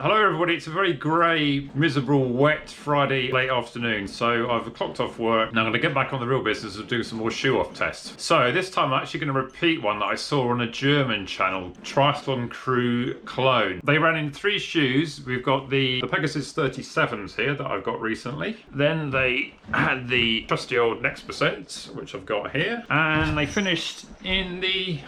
Hello everybody, it's a very grey, miserable, wet Friday late afternoon, so I've clocked off work and I'm going to get back on the real business of doing some more Shoeoff tests. So this time I'm actually going to repeat one that I saw on a German channel, Triathlon Crew Clone. They ran in 3 shoes. We've got the Pegasus 37s here that I've got recently. Then they had the trusty old Next Percent, which I've got here. And they finished in the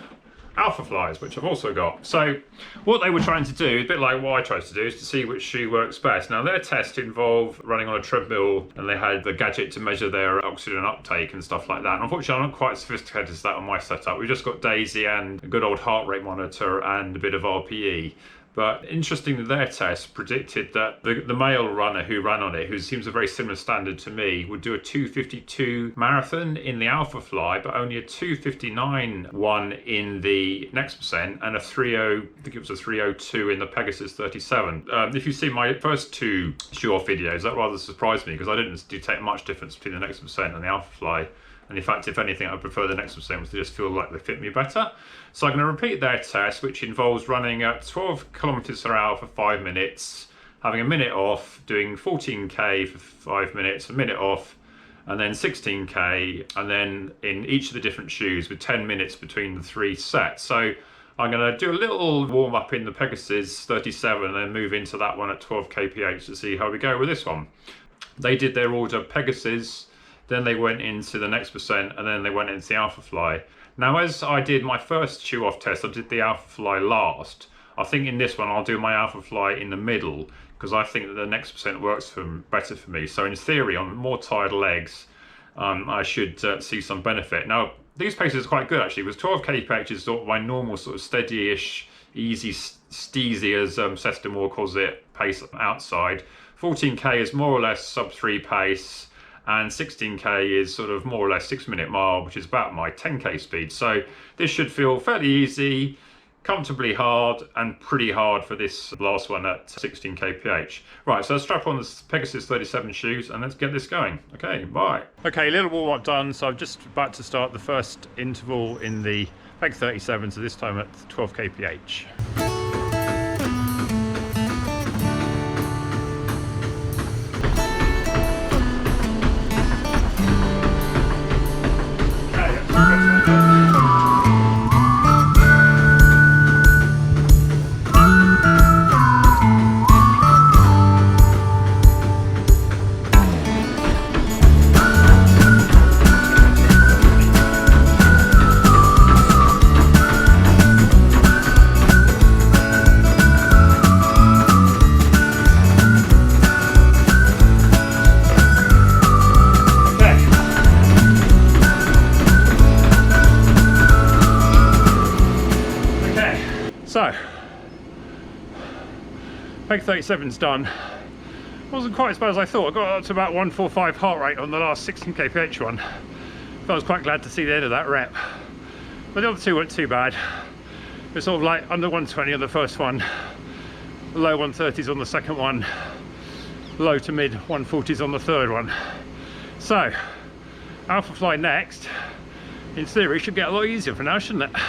Alphaflys, which I've also got. So what they were trying to do, a bit like what I tried to do, is to see which shoe works best. Now their test involved running on a treadmill and they had the gadget to measure their oxygen uptake and stuff like that. And unfortunately I'm not quite sophisticated as that on my setup. We've just got Daisy and a good old heart rate monitor and a bit of RPE. But interestingly, their test predicted that the male runner who ran on it, who seems a very similar standard to me, would do a 2:52 marathon in the Alphafly, but only a 2:59 one in the Next Percent, and a 3:0, I think it was a 3:02 in the Pegasus 37. If you see my first 2 Shoeoff videos, that rather surprised me because I didn't detect much difference between the Next Percent and the Alphafly. And in fact, if anything, I prefer the Next Percent, because they just feel like they fit me better. So I'm going to repeat their test, which involves running at 12 kilometers per hour for 5 minutes, having a minute off, doing 14k for 5 minutes, a minute off, and then 16k, and then in each of the different shoes with 10 minutes between the 3 sets. So I'm going to do a little warm up in the Pegasus 37 and then move into that one at 12 kph to see how we go with this one. They did their order Pegasus, then they went into the Next Percent, and then they went into the Alphafly. Now, as I did my first Shoeoff test, I did the Alphafly last. I think in this one I'll do my Alphafly in the middle, because I think that the Next Percent works better for me. So in theory, on more tired legs, I should see some benefit. Now, these paces are quite good actually, because 12 kph is sort of my normal sort of steady-ish, easy, steezy, as Sester Moore calls it, pace outside. 14k is more or less sub-3 pace, and 16k is sort of more or less 6-minute mile, which is about my 10k speed. So this should feel fairly easy, comfortably hard, and pretty hard for this last one at 16 kph. Right, so let's strap on the Pegasus 37 shoes and let's get this going. Okay, bye. Okay, little warm up done. So I'm just about to start the first interval in the Peg 37, so this time at 12 kph. So, Peg 37's done. Wasn't quite as bad as I thought. I got up to about 145 heart rate on the last 16 kph one. I was quite glad to see the end of that rep. But the other 2 weren't too bad. It's sort of like under 120 on the first one, low 130s on the second one, low to mid 140s on the third one. So, Alphafly next, in theory, should get a lot easier for now, shouldn't it?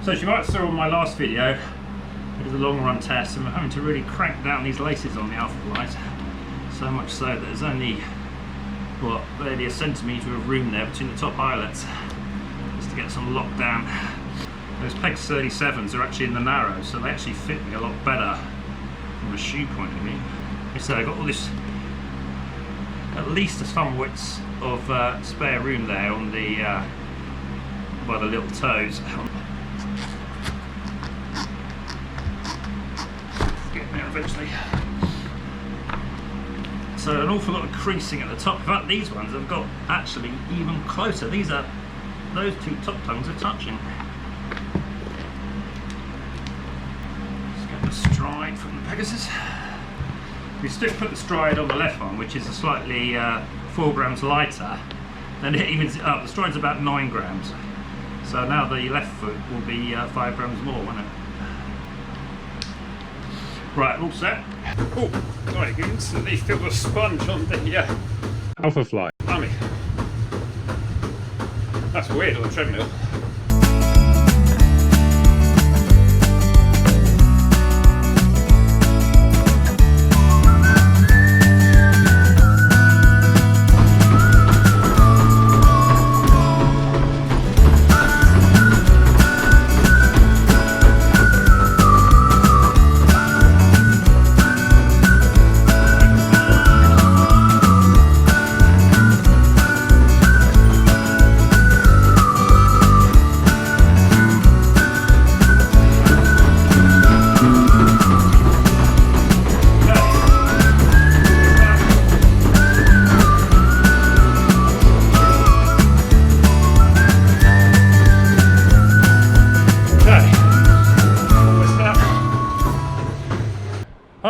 So as you might have saw in my last video, it was a long run test and we're having to really crank down these laces on the Alphafly. So much so that there's only, what, barely a centimetre of room there between the top eyelets, just to get some locked down. Those Peg 37s are actually in the narrow, so they actually fit me a lot better from a shoe point of view. So I've got all this, at least some widths of spare room there on the, by the little toes. Eventually. So an awful lot of creasing at the top. In fact, these ones have got actually even closer. Those 2 top tongues are touching. Let's get the stride from the Pegasus. We still put the stride on the left one, which is a slightly 4 grams lighter, then it evens it up. The stride's about 9 grams. So now the left foot will be 5 grams more, won't it? Right, all set. Oh, sorry, you can instantly feel the sponge on the Alphafly. Blimey. That's weird on the treadmill.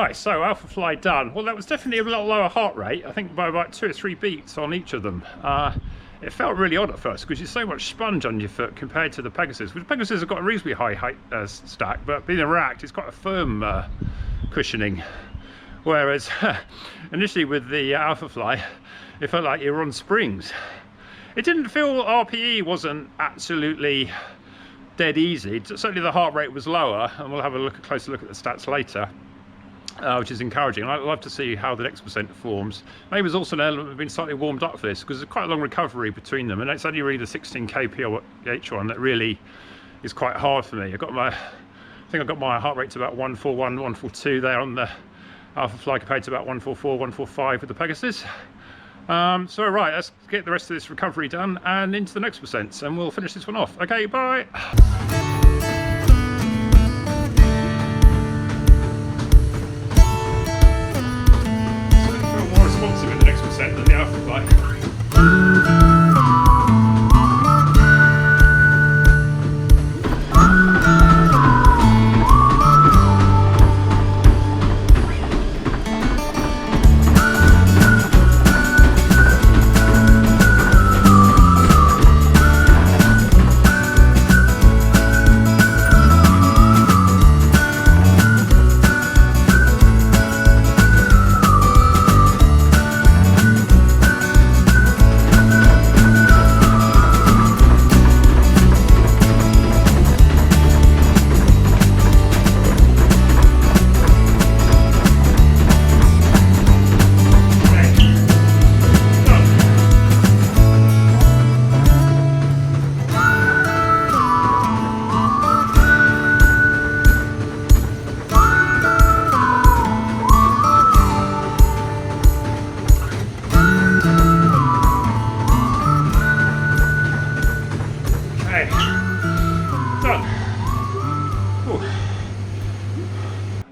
Right, so Alphafly done. Well, that was definitely a lot lower heart rate, I think by about 2 or 3 beats on each of them. It felt really odd at first because you're so much sponge on your foot compared to the Pegasus. Which Pegasus have got a reasonably high height stack, but being a racked, it's quite a firm cushioning. Whereas initially with the Alphafly, it felt like you were on springs. It didn't feel RPE wasn't absolutely dead easy. Certainly the heart rate was lower, and we'll have a closer look at the stats later. Which is encouraging. I'd love to see how the next percent performs. Maybe there's also an element of being slightly warmed up for this because there's quite a long recovery between them, and it's only really the 16 kph one that really is quite hard for me. I think I got my heart rate to about 141, 142 there on the Alphafly compared to about 144, 145 with the Pegasus. So right, let's get the rest of this recovery done and into the next percents, and we'll finish this one off. Okay, bye. In the next percent than the Alphafly.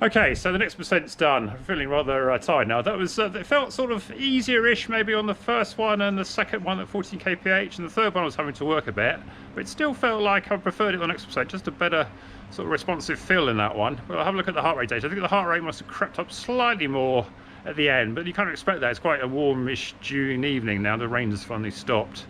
Okay, so the next percent's done. I'm feeling rather tired now. That was it felt sort of easier-ish maybe on the first one and the second one at 14 kph, and the third one I was having to work a bit, but it still felt like I preferred it on the next percent, just a better sort of responsive feel in that one. But I'll have a look at the heart rate data. I think the heart rate must have crept up slightly more at the end, but you can't expect that. It's quite a warmish June evening now. The rain has finally stopped.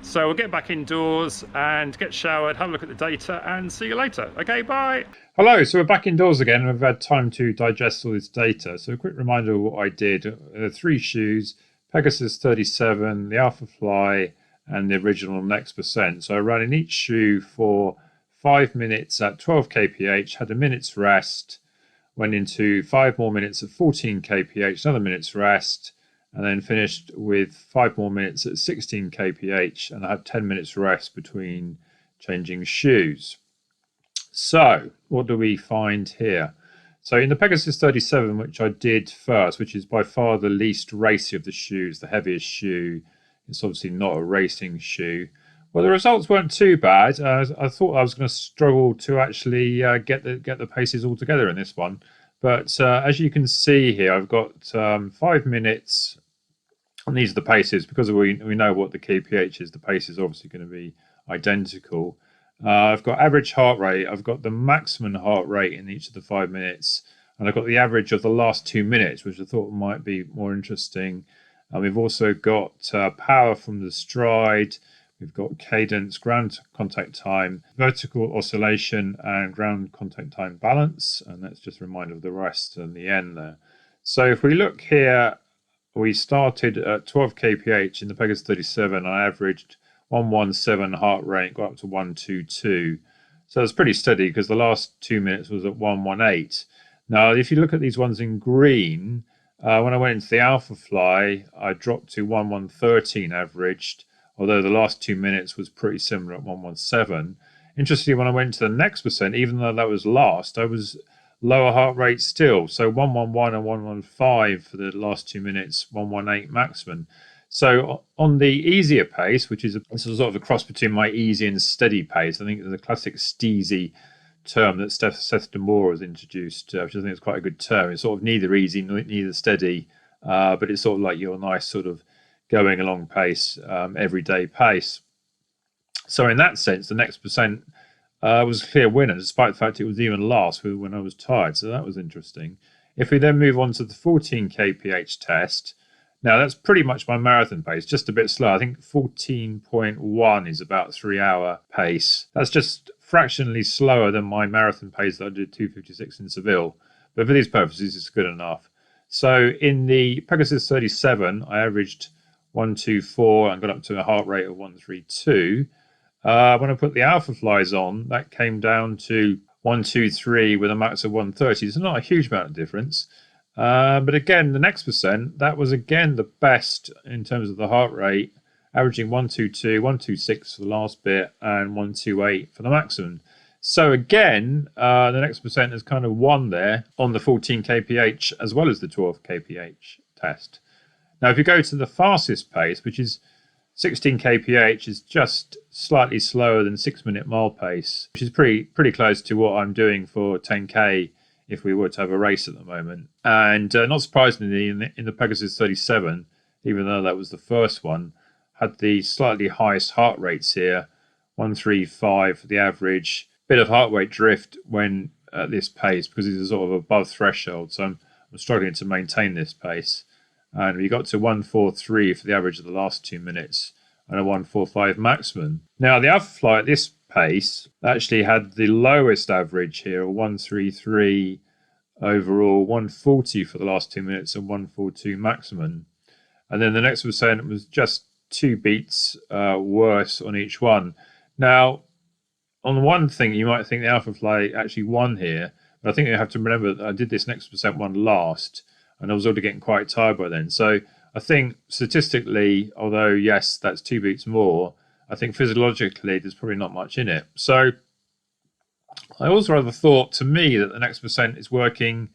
So we'll get back indoors and get showered, have a look at the data, and see you later. Okay, bye. Hello, so we're back indoors again, and we've had time to digest all this data. So a quick reminder of what I did. 3 shoes, Pegasus 37, the Alphafly, and the original Next Percent. So I ran in each shoe for 5 minutes at 12 kph, had a minute's rest, went into 5 more minutes at 14 kph, another minute's rest, and then finished with 5 more minutes at 16 kph, and I had 10 minutes rest between changing shoes. So what do we find here? So in the Pegasus 37, which I did first, which is by far the least racy of the shoes, the heaviest shoe, it's obviously not a racing shoe. Well, the results weren't too bad. I thought I was going to struggle to actually get the paces all together in this one. But as you can see here, I've got 5 minutes. And these are the paces. Because we know what the kph is, the pace is obviously going to be identical. I've got average heart rate. I've got the maximum heart rate in each of the 5 minutes. And I've got the average of the last 2 minutes, which I thought might be more interesting. And we've also got power from the stride. We've got cadence, ground contact time, vertical oscillation, and ground contact time balance. And that's just a reminder of the rest and the end there. So if we look here, we started at 12 kph in the Pegasus 37. I averaged 117 heart rate, got up to 122. So it's pretty steady because the last 2 minutes was at 118. Now, if you look at these ones in green, when I went into the Alphafly, I dropped to 1113 averaged, although the last 2 minutes was pretty similar at 117. Interestingly, when I went to the Next Percent, even though that was last, I was lower heart rate still. So 111 and 115 for the last 2 minutes, 118 maximum. So on the easier pace, which is sort of a cross between my easy and steady pace, I think there's a classic steezy term that Seth DeMore has introduced, which I think is quite a good term. It's sort of neither easy, neither steady, but it's sort of like your nice sort of going along pace, everyday pace. So in that sense, the Next Percent was a clear winner, despite the fact it was even last when I was tired. So that was interesting. If we then move on to the 14 kph test, now that's pretty much my marathon pace, just a bit slow. I think 14.1 is about 3-hour pace. That's just fractionally slower than my marathon pace that I did 2:56 in Seville. But for these purposes, it's good enough. So in the Pegasus 37, I averaged 124 and got up to a heart rate of 132. When I put the Alphaflys on, that came down to 123 with a max of 130. So not a huge amount of difference. But again, the next percent, that was again the best in terms of the heart rate, averaging 122, 126 for the last bit, and 128 for the maximum. So again, the next percent has kind of won there on the 14 kph as well as the 12 kph test. Now, if you go to the fastest pace, which is 16 kph, is just slightly slower than 6-minute mile pace, which is pretty close to what I'm doing for 10k if we were to have a race at the moment. And not surprisingly, in the Pegasus 37, even though that was the first one, had the slightly highest heart rates here, 135 for the average. Bit of heart rate drift when at this pace because it's sort of above threshold, so I'm struggling to maintain this pace. And we got to 143 for the average of the last 2 minutes and a 145 maximum. Now the Alphafly at this pace actually had the lowest average here, 133 overall, 140 for the last 2 minutes and 142 maximum. And then the next percent was just 2 beats worse on each one. Now, on one thing, you might think the Alphafly actually won here, but I think you have to remember that I did this next percent one last, and I was already getting quite tired by then. So I think statistically, although yes, that's 2 beats more, I think physiologically there's probably not much in it. So I also rather thought, to me, that the next percent is working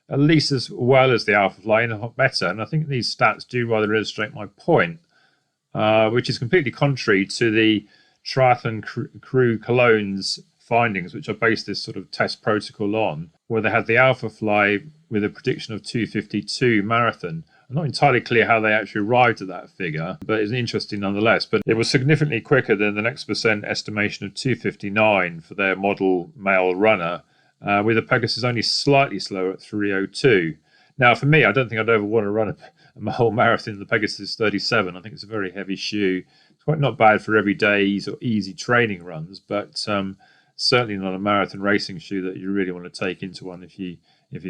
at least as well as the Alphafly, and a lot better. And I think these stats do rather illustrate my point, which is completely contrary to the Triathlon Crew Cologne's findings, which I based this sort of test protocol on, where they had the Alphafly with a prediction of 2:52 marathon. I'm not entirely clear how they actually arrived at that figure, but it's interesting nonetheless. But it was significantly quicker than the next percent estimation of 2:59 for their model male runner, with the Pegasus only slightly slower at 3:02. Now, for me, I don't think I'd ever want to run a whole marathon in the Pegasus 37. I think it's a very heavy shoe. It's quite not bad for everyday or easy training runs, but certainly not a marathon racing shoe that you really want to take into one if you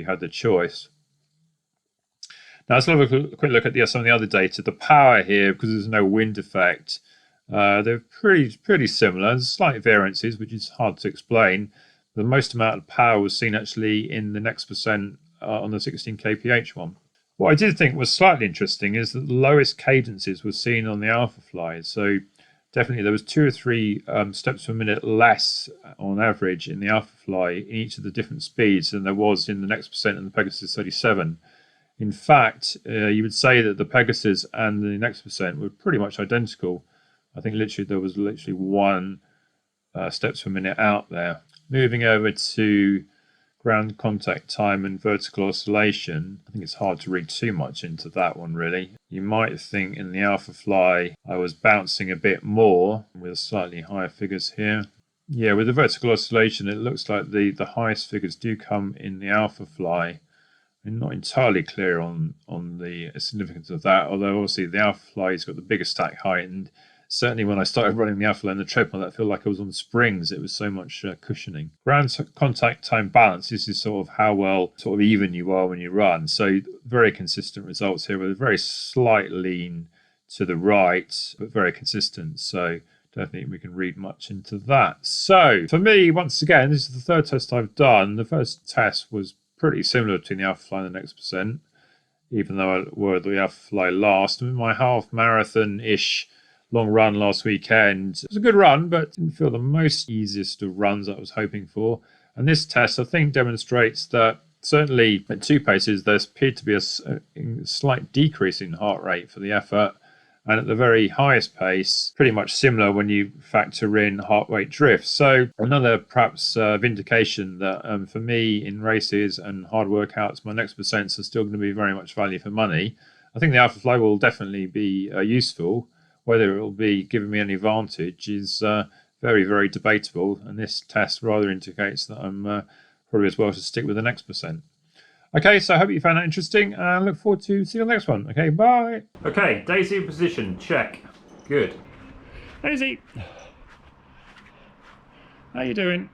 had the choice. Now let's have a quick look at some of the other data. The power here, because there's no wind effect, they're pretty similar. There's slight variances, which is hard to explain. The most amount of power was seen actually in the next percent on the 16 kph one. What I did think was slightly interesting is that the lowest cadences were seen on the Alphafly. So definitely there was 2 or 3 steps per minute less on average in the Alphafly in each of the different speeds than there was in the next percent in the Pegasus 37. In fact, you would say that the Pegasus and the next percent were pretty much identical. I think there was 1 steps per minute out there. Moving over to ground contact time and vertical oscillation, I think it's hard to read too much into that one really. You might think in the Alphafly I was bouncing a bit more with slightly higher figures here. Yeah, with the vertical oscillation it looks like the highest figures do come in the Alphafly. I'm not entirely clear on the significance of that, although obviously the Alphafly's got the biggest stack height, and certainly when I started running the Alphafly and the treadmill, that felt like I was on springs. It was so much cushioning. Ground contact time balance, this is sort of how well sort of even you are when you run. So very consistent results here with a very slight lean to the right, but very consistent. So don't think we can read much into that. So for me, once again, this is the third test I've done. The first test was pretty similar between the Alphafly and the next percent, even though I wore the Alphafly last. My half marathon-ish long run last weekend, it was a good run, but didn't feel the most easiest of runs I was hoping for. And this test, I think, demonstrates that certainly at 2 paces, there appeared to be a slight decrease in heart rate for the effort. And at the very highest pace, pretty much similar when you factor in heart rate drift. So another perhaps vindication that for me in races and hard workouts, my next percents are still going to be very much value for money. I think the Alphafly will definitely be useful. Whether it will be giving me any advantage is very, very debatable. And this test rather indicates that I'm probably as well to stick with the next percent. Okay, so I hope you found that interesting, and I look forward to seeing you on the next one. Okay, bye. Okay, Daisy in position, check. Good. Daisy, how you doing?